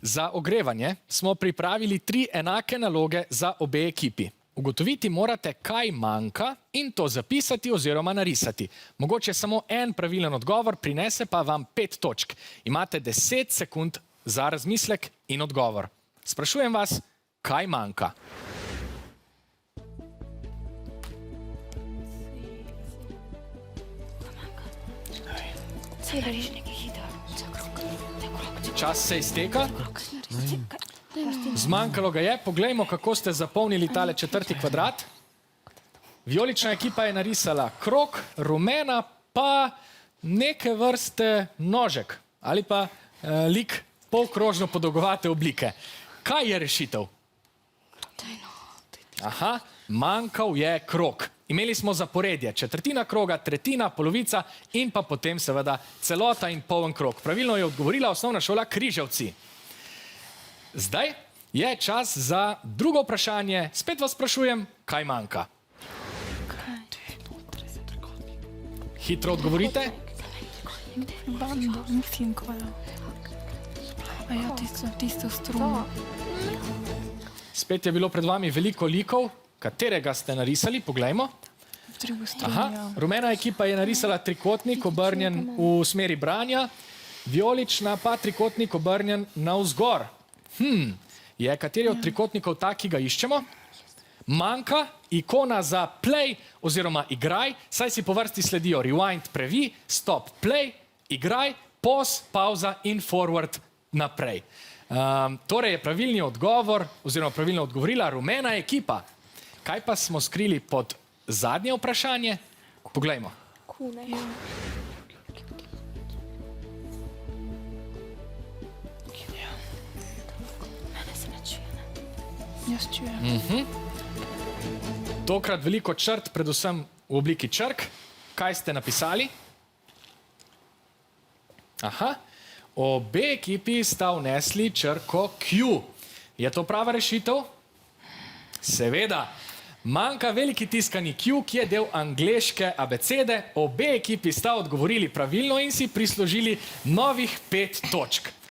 Za ogrevanje smo pripravili 3 enake naloge za obe ekipi. Ugotoviti morate, kaj manjka in to zapisati oziroma narisati. Mogoče samo en pravilen odgovor, prinese pa vam 5 točk. Imate 10 sekund za razmislek in odgovor. Sprašujem vas, kaj manjka? Čas se izteka. Zmanjkalo ga je. Poglejmo, kako ste zapolnili tale 4. kvadrat. Vijolična ekipa je narisala krog, rumena pa neke vrste nožek ali pa lik polkrožno podolgovate oblike. Kaj je rešitev? Aha, manjkal je krog. Imeli smo zaporedje, 1/4 kroga, 1/3, polovica in pa potem seveda celota in poln krog. Pravilno je odgovorila osnovna šola Križevci. Zdaj je čas za drugo vprašanje. Spet vas sprašujem, kaj manjka? Hitro odgovorite. Bando, mislim, kaj je. A ja, tisto struno. Spet je bilo pred vami veliko likov. Katerega ste narisali? Poglejmo. Aha, rumena ekipa je narisala trikotnik obrnjen v smeri branja, vijolična pa trikotnik obrnjen navzgor. Je kateri od trikotnikov ta, ki ga iščemo? Manjka ikona za play oziroma igraj, saj si po vrsti sledijo rewind, previ, stop, play, igraj, pause, pauza in forward naprej. Torej je pravilni odgovor oziroma pravilno odgovorila rumena ekipa. Kaj pa smo skrili pod zadnje vprašanje? Poglejmo. Jaz čujem. Tokrat veliko črt, predvsem v obliki črk. Kaj ste napisali? Aha, obe ekipi sta vnesli črko Q. Je to prava rešitev? Seveda. Manjka veliki tiskani Q, ki je del angleške abecede. Obe ekipi sta odgovorili pravilno in si prislužili novih 5 točk.